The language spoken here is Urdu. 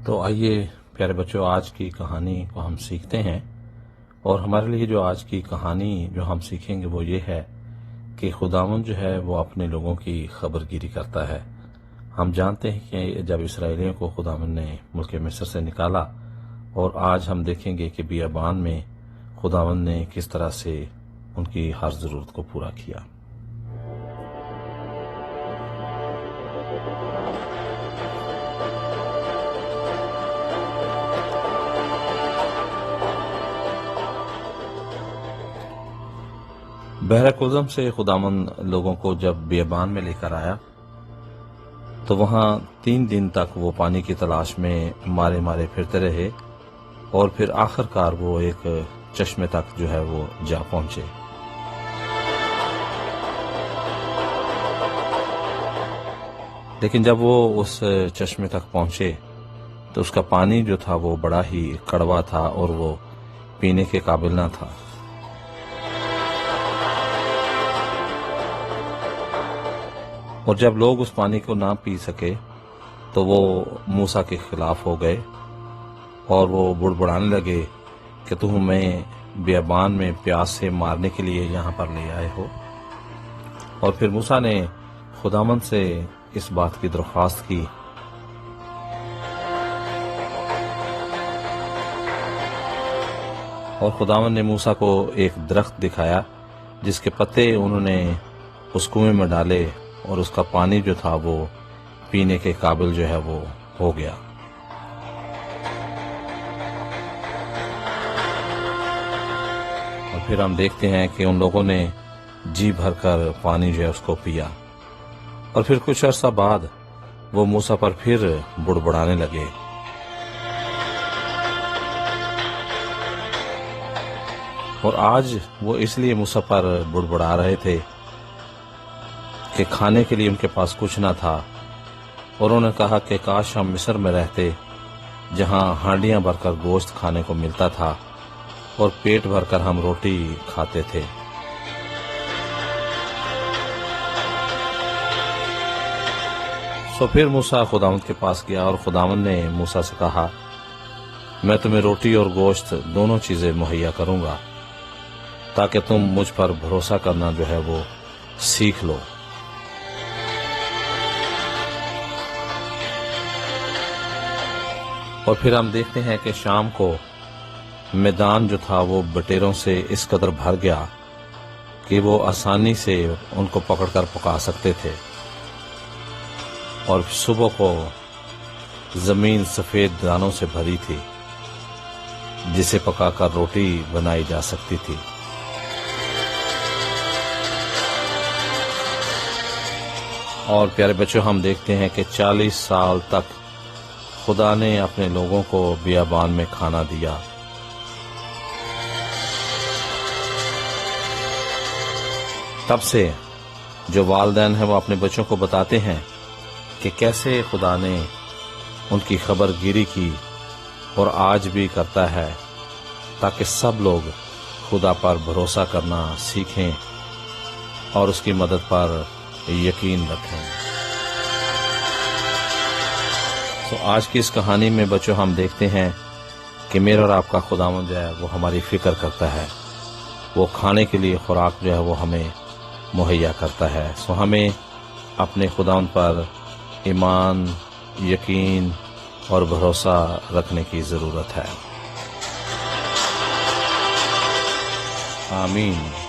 تو آئیے پیارے بچوں، آج کی کہانی کو ہم سیکھتے ہیں، اور ہمارے لیے جو آج کی کہانی جو ہم سیکھیں گے وہ یہ ہے کہ خداوند جو ہے وہ اپنے لوگوں کی خبر گیری کرتا ہے۔ ہم جانتے ہیں کہ جب اسرائیلیوں کو خداوند نے ملک مصر سے نکالا، اور آج ہم دیکھیں گے کہ بیابان میں خداوند نے کس طرح سے ان کی ہر ضرورت کو پورا کیا۔ بحر کلزم سے خداوند لوگوں کو جب بیابان میں لے کر آیا تو وہاں 3 دن تک وہ پانی کی تلاش میں مارے مارے پھرتے رہے، اور پھر آخر کار وہ ایک چشمے تک جو ہے وہ جا پہنچے۔ لیکن جب وہ اس چشمے تک پہنچے تو اس کا پانی جو تھا وہ بڑا ہی کڑوا تھا اور وہ پینے کے قابل نہ تھا۔ اور جب لوگ اس پانی کو نہ پی سکے تو وہ موسیٰ کے خلاف ہو گئے، اور وہ بڑبڑانے لگے کہ تم ہمیں بیابان میں پیاس سے مارنے کے لیے یہاں پر لے آئے ہو۔ اور پھر موسیٰ نے خداوند سے اس بات کی درخواست کی، اور خداوند نے موسیٰ کو ایک درخت دکھایا جس کے پتے انہوں نے اس کنویں میں ڈالے، اور اس کا پانی جو تھا وہ پینے کے قابل جو ہے وہ ہو گیا۔ اور پھر ہم دیکھتے ہیں کہ ان لوگوں نے جی بھر کر پانی جو ہے اس کو پیا، اور پھر کچھ عرصہ بعد وہ موسیٰ پر پھر بڑبڑانے لگے۔ اور آج وہ اس لیے موسیٰ پر بڑبڑا رہے تھے کہ کھانے کے لیے ان کے پاس کچھ نہ تھا، اور انہوں نے کہا کہ کاش ہم مصر میں رہتے جہاں ہانڈیاں بھر کر گوشت کھانے کو ملتا تھا اور پیٹ بھر کر ہم روٹی کھاتے تھے۔ سو پھر موسیٰ خداوند کے پاس گیا، اور خداوند نے موسیٰ سے کہا، میں تمہیں روٹی اور گوشت دونوں چیزیں مہیا کروں گا تاکہ تم مجھ پر بھروسہ کرنا جو ہے وہ سیکھ لو۔ اور پھر ہم دیکھتے ہیں کہ شام کو میدان جو تھا وہ بٹیروں سے اس قدر بھر گیا کہ وہ آسانی سے ان کو پکڑ کر پکا سکتے تھے، اور صبح کو زمین سفید دانوں سے بھری تھی جسے پکا کر روٹی بنائی جا سکتی تھی۔ اور پیارے بچوں، ہم دیکھتے ہیں کہ 40 سال تک خدا نے اپنے لوگوں کو بیابان میں کھانا دیا۔ تب سے جو والدین ہیں وہ اپنے بچوں کو بتاتے ہیں کہ کیسے خدا نے ان کی خبر گیری کی، اور آج بھی کرتا ہے، تاکہ سب لوگ خدا پر بھروسہ کرنا سیکھیں اور اس کی مدد پر یقین رکھیں۔ تو آج کی اس کہانی میں بچوں ہم دیکھتے ہیں کہ میرا اور آپ کا خداوند جو ہے وہ ہماری فکر کرتا ہے، وہ کھانے کے لیے خوراک جو ہے وہ ہمیں مہیا کرتا ہے۔ سو ہمیں اپنے خداوند پر ایمان، یقین اور بھروسہ رکھنے کی ضرورت ہے۔ آمین۔